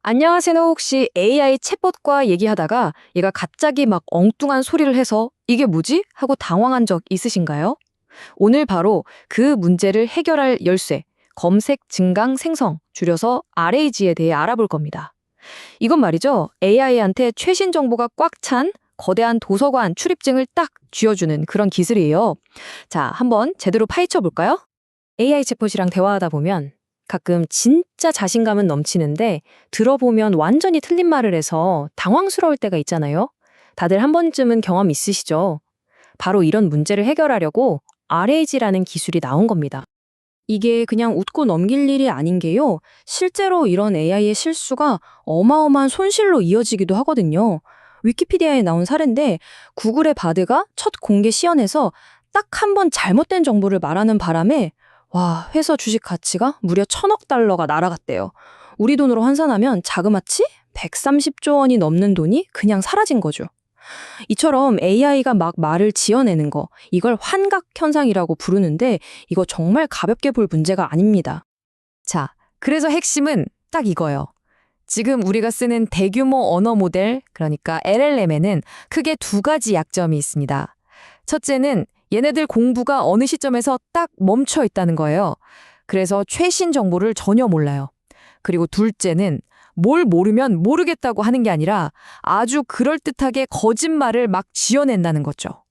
안녕하세요. 혹시 AI 챗봇과 얘기하다가 얘가 갑자기 막 엉뚱한 소리를 해서 이게 뭐지? 하고 당황한 적 있으신가요? 오늘 바로 그 문제를 해결할 열쇠, 검색, 증강, 생성, 줄여서 RAG에 대해 알아볼 겁니다. 이건 말이죠. AI한테 최신 정보가 꽉 찬 거대한 도서관 출입증을 딱 쥐어주는 그런 기술이에요. 자, 한번 제대로 파헤쳐 볼까요? AI 챗봇이랑 대화하다 보면 가끔 진짜 자신감은 넘치는데 들어보면 완전히 틀린 말을 해서 당황스러울 때가 있잖아요. 다들 한 번쯤은 경험 있으시죠? 바로 이런 문제를 해결하려고 RAG라는 기술이 나온 겁니다. 이게 그냥 웃고 넘길 일이 아닌 게요. 실제로 이런 AI의 실수가 어마어마한 손실로 이어지기도 하거든요. 위키피디아에 나온 사례인데 구글의 바드가 첫 공개 시연에서 딱 한 번 잘못된 정보를 말하는 바람에 회사 주식 가치가 무려 1,000억 달러가 날아갔대요. 우리 돈으로 환산하면 자그마치 130조 원이 넘는 돈이 그냥 사라진 거죠. 이처럼 AI가 막 말을 지어내는 거, 이걸 환각 현상이라고 부르는데 이거 정말 가볍게 볼 문제가 아닙니다. 자, 그래서 핵심은 딱 이거예요. 지금 우리가 쓰는 대규모 언어 모델, 그러니까 LLM에는 크게 두 가지 약점이 있습니다. 첫째는 얘네들 공부가 어느 시점에서 딱 멈춰 있다는 거예요. 그래서 최신 정보를 전혀 몰라요. 그리고 둘째는 뭘 모르면 모르겠다고 하는 게 아니라 아주 그럴듯하게 거짓말을 막 지어낸다는 거죠.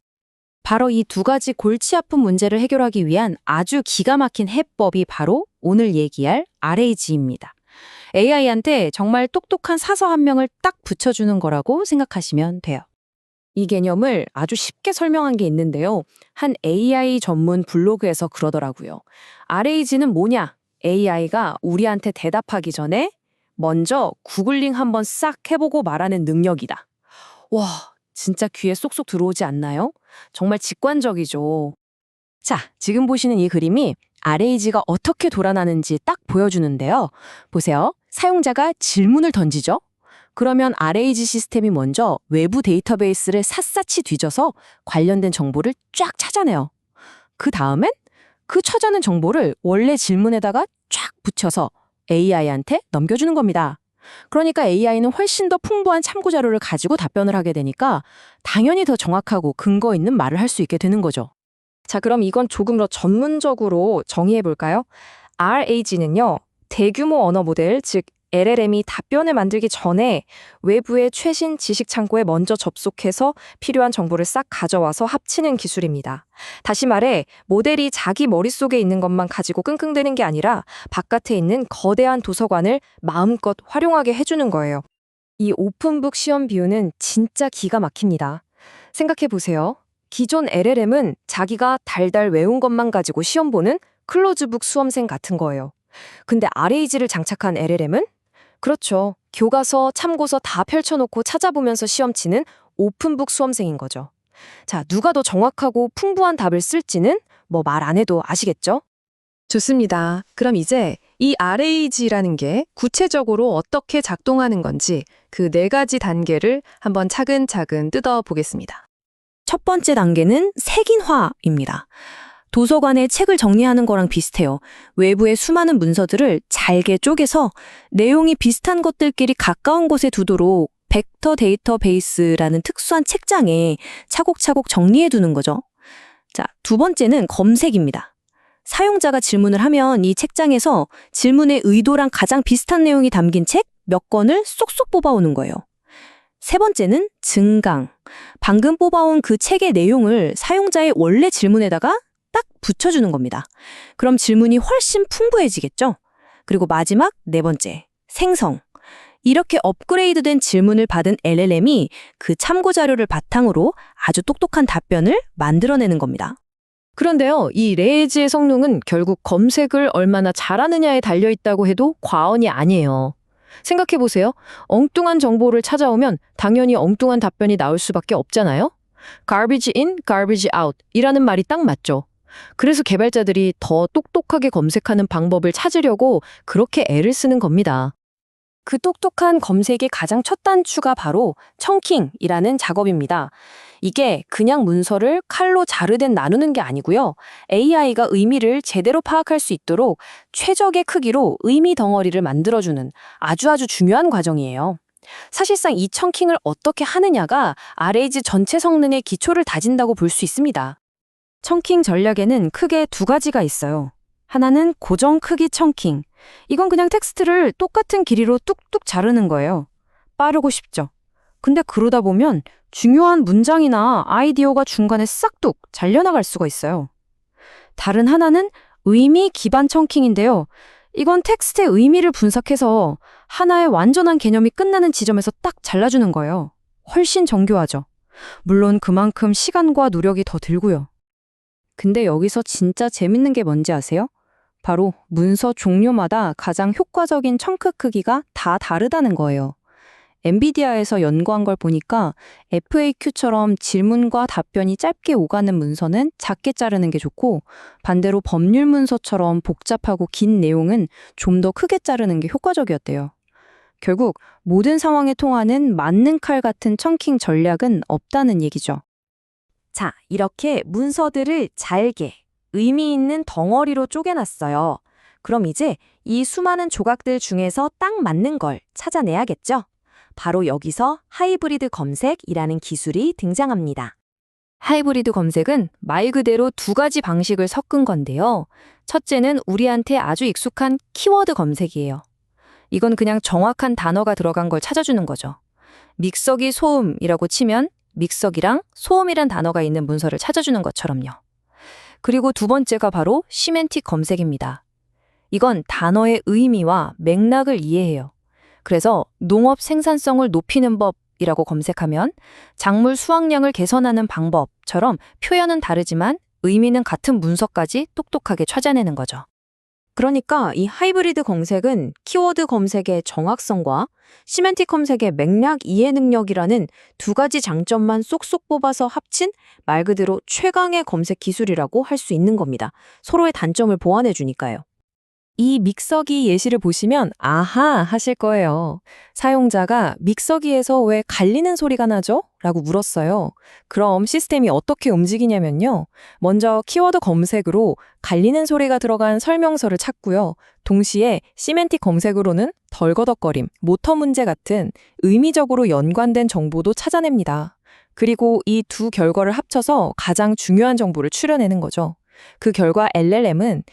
바로 이 두 가지 골치 아픈 문제를 해결하기 위한 아주 기가 막힌 해법이 바로 오늘 얘기할 RAG입니다. AI한테 정말 똑똑한 사서 한 명을 딱 붙여주는 거라고 생각하시면 돼요. 이 개념을 아주 쉽게 설명한 게 있는데요. 한 AI 전문 블로그에서 그러더라고요. RAG는 뭐냐? AI가 우리한테 대답하기 전에 먼저 구글링 한번 싹 해보고 말하는 능력이다. 와, 진짜 귀에 쏙쏙 들어오지 않나요? 정말 직관적이죠. 자, 지금 보시는 이 그림이 RAG가 어떻게 돌아나는지 딱 보여주는데요. 보세요. 사용자가 질문을 던지죠? 그러면 RAG 시스템이 먼저 외부 데이터베이스를 샅샅이 뒤져서 관련된 정보를 쫙 찾아내요. 그 다음엔 그 찾아낸 정보를 원래 질문에다가 쫙 붙여서 AI한테 넘겨주는 겁니다. 그러니까 AI는 훨씬 더 풍부한 참고 자료를 가지고 답변을 하게 되니까 당연히 더 정확하고 근거 있는 말을 할 수 있게 되는 거죠. 자, 그럼 이건 조금 더 전문적으로 정의해 볼까요? RAG는요, 대규모 언어 모델, 즉 LLM이 답변을 만들기 전에 외부의 최신 지식 창고에 먼저 접속해서 필요한 정보를 싹 가져와서 합치는 기술입니다. 다시 말해, 모델이 자기 머릿속에 있는 것만 가지고 끙끙대는 게 아니라 바깥에 있는 거대한 도서관을 마음껏 활용하게 해주는 거예요. 이 오픈북 시험 비유는 진짜 기가 막힙니다. 생각해 보세요. 기존 LLM은 자기가 달달 외운 것만 가지고 시험 보는 클로즈북 수험생 같은 거예요. 근데 RAG를 장착한 LLM은? 그렇죠. 교과서, 참고서 다 펼쳐놓고 찾아보면서 시험 치는 오픈북 수험생인 거죠. 자, 누가 더 정확하고 풍부한 답을 쓸지는 뭐 말 안 해도 아시겠죠? 좋습니다. 그럼 이제 이 RAG라는 게 구체적으로 어떻게 작동하는 건지 그 네 가지 단계를 한번 차근차근 뜯어보겠습니다. 첫 번째 단계는 색인화입니다. 도서관에 책을 정리하는 거랑 비슷해요. 외부의 수많은 문서들을 잘게 쪼개서 내용이 비슷한 것들끼리 가까운 곳에 두도록 벡터 데이터베이스라는 특수한 책장에 차곡차곡 정리해 두는 거죠. 자, 두 번째는 검색입니다. 사용자가 질문을 하면 이 책장에서 질문의 의도랑 가장 비슷한 내용이 담긴 책 몇 권을 쏙쏙 뽑아오는 거예요. 세 번째는 증강. 방금 뽑아온 그 책의 내용을 사용자의 원래 질문에다가 딱 붙여주는 겁니다. 그럼 질문이 훨씬 풍부해지겠죠? 그리고 마지막 네 번째, 생성. 이렇게 업그레이드된 질문을 받은 LLM이 그 참고 자료를 바탕으로 아주 똑똑한 답변을 만들어내는 겁니다. 그런데요, 이 레이지의 성능은 결국 검색을 얼마나 잘하느냐에 달려있다고 해도 과언이 아니에요. 생각해보세요. 엉뚱한 정보를 찾아오면 당연히 엉뚱한 답변이 나올 수밖에 없잖아요? garbage in, garbage out 이라는 말이 딱 맞죠. 그래서 개발자들이 더 똑똑하게 검색하는 방법을 찾으려고 그렇게 애를 쓰는 겁니다. 그 똑똑한 검색의 가장 첫 단추가 바로 청킹이라는 작업입니다. 이게 그냥 문서를 칼로 자르듯 나누는 게 아니고요. AI가 의미를 제대로 파악할 수 있도록 최적의 크기로 의미 덩어리를 만들어주는 아주 중요한 과정이에요. 사실상 이 청킹을 어떻게 하느냐가 RAG 전체 성능의 기초를 다진다고 볼 수 있습니다. 청킹 전략에는 크게 두 가지가 있어요. 하나는 고정 크기 청킹. 이건 그냥 텍스트를 똑같은 길이로 뚝뚝 자르는 거예요. 빠르고 쉽죠. 근데 그러다 보면 중요한 문장이나 아이디어가 중간에 싹둑 잘려나갈 수가 있어요. 다른 하나는 의미 기반 청킹인데요. 이건 텍스트의 의미를 분석해서 하나의 완전한 개념이 끝나는 지점에서 딱 잘라주는 거예요. 훨씬 정교하죠. 물론 그만큼 시간과 노력이 더 들고요. 근데 여기서 진짜 재밌는 게 뭔지 아세요? 바로 문서 종류마다 가장 효과적인 청크 크기가 다 다르다는 거예요. 엔비디아에서 연구한 걸 보니까 FAQ처럼 질문과 답변이 짧게 오가는 문서는 작게 자르는 게 좋고, 반대로 법률 문서처럼 복잡하고 긴 내용은 좀 더 크게 자르는 게 효과적이었대요. 결국 모든 상황에 통하는 맞는 칼 같은 청킹 전략은 없다는 얘기죠. 자, 이렇게 문서들을 잘게 의미 있는 덩어리로 쪼개놨어요. 그럼 이제 이 수많은 조각들 중에서 딱 맞는 걸 찾아내야겠죠? 바로 여기서 하이브리드 검색이라는 기술이 등장합니다. 하이브리드 검색은 말 그대로 두 가지 방식을 섞은 건데요. 첫째는 우리한테 아주 익숙한 키워드 검색이에요. 이건 그냥 정확한 단어가 들어간 걸 찾아주는 거죠. 믹서기 소음이라고 치면 믹서기랑 소음이란 단어가 있는 문서를 찾아주는 것처럼요. 그리고 두 번째가 바로 시멘틱 검색입니다. 이건 단어의 의미와 맥락을 이해해요. 그래서 농업 생산성을 높이는 법이라고 검색하면 작물 수확량을 개선하는 방법처럼 표현은 다르지만 의미는 같은 문서까지 똑똑하게 찾아내는 거죠. 그러니까 이 하이브리드 검색은 키워드 검색의 정확성과 시멘틱 검색의 맥락 이해 능력이라는 두 가지 장점만 쏙쏙 뽑아서 합친 말 그대로 최강의 검색 기술이라고 할 수 있는 겁니다. 서로의 단점을 보완해 주니까요. 이 믹서기 예시를 보시면 아하 하실 거예요. 사용자가 믹서기에서 왜 갈리는 소리가 나죠? 라고 물었어요. 그럼 시스템이 어떻게 움직이냐면요. 먼저 키워드 검색으로 갈리는 소리가 들어간 설명서를 찾고요. 동시에 시멘틱 검색으로는 덜거덕거림, 모터 문제 같은 의미적으로 연관된 정보도 찾아냅니다. 그리고 이 두 결과를 합쳐서 가장 중요한 정보를 추려내는 거죠. 그 결과 LLM은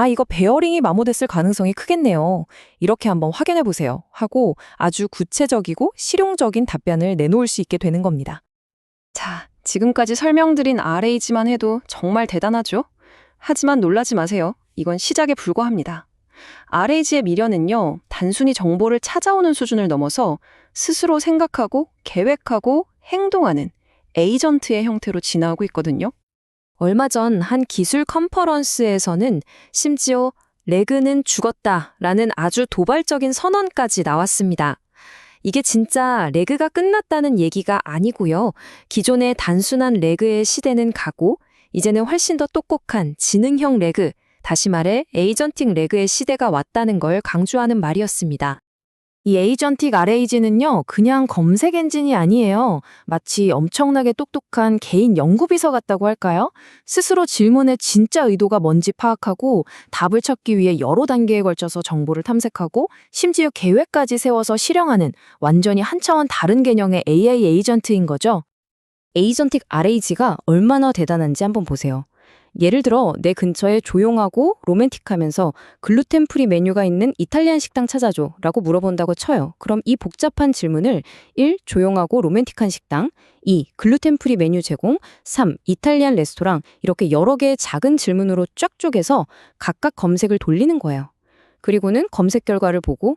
이거 베어링이 마모됐을 가능성이 크겠네요. 이렇게 한번 확인해 보세요. 하고 아주 구체적이고 실용적인 답변을 내놓을 수 있게 되는 겁니다. 자, 지금까지 설명드린 RAG만 해도 정말 대단하죠? 하지만 놀라지 마세요. 이건 시작에 불과합니다. RAG의 미련은요, 단순히 정보를 찾아오는 수준을 넘어서 스스로 생각하고 계획하고 행동하는 에이전트의 형태로 진화하고 있거든요. 얼마 전 한 기술 컨퍼런스에서는 심지어 레그는 죽었다라는 아주 도발적인 선언까지 나왔습니다. 이게 진짜 레그가 끝났다는 얘기가 아니고요. 기존의 단순한 레그의 시대는 가고 이제는 훨씬 더 똑똑한 지능형 레그, 다시 말해 에이전틱 레그의 시대가 왔다는 걸 강조하는 말이었습니다. 이 에이전틱 RAG는요, 그냥 검색 엔진이 아니에요. 마치 엄청나게 똑똑한 개인 연구비서 같다고 할까요? 스스로 질문의 진짜 의도가 뭔지 파악하고 답을 찾기 위해 여러 단계에 걸쳐서 정보를 탐색하고 심지어 계획까지 세워서 실행하는 완전히 한 차원 다른 개념의 AI 에이전트인 거죠. 에이전틱 RAG가 얼마나 대단한지 한번 보세요. 예를 들어 내 근처에 조용하고 로맨틱하면서 글루텐 프리 메뉴가 있는 이탈리안 식당 찾아줘 라고 물어본다고 쳐요. 그럼 이 복잡한 질문을 1. 조용하고 로맨틱한 식당, 2. 글루텐 프리 메뉴 제공, 3. 이탈리안 레스토랑, 이렇게 여러 개의 작은 질문으로 쫙 쪼개서 각각 검색을 돌리는 거예요. 그리고는 검색 결과를 보고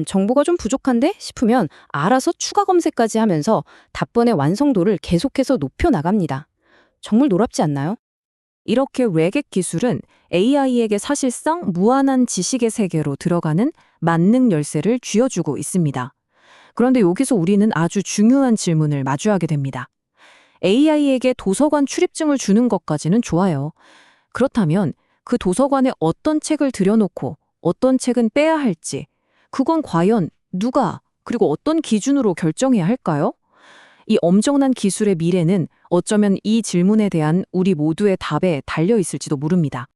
정보가 좀 부족한데 싶으면 알아서 추가 검색까지 하면서 답변의 완성도를 계속해서 높여나갑니다. 정말 놀랍지 않나요? 이렇게 레겟 기술은 AI에게 사실상 무한한 지식의 세계로 들어가는 만능 열쇠를 쥐어주고 있습니다. 그런데 여기서 우리는 아주 중요한 질문을 마주하게 됩니다. AI에게 도서관 출입증을 주는 것까지는 좋아요. 그렇다면 그 도서관에 어떤 책을 들여놓고 어떤 책은 빼야 할지, 그건 과연 누가, 그리고 어떤 기준으로 결정해야 할까요? 이 엄청난 기술의 미래는 어쩌면 이 질문에 대한 우리 모두의 답에 달려 있을지도 모릅니다.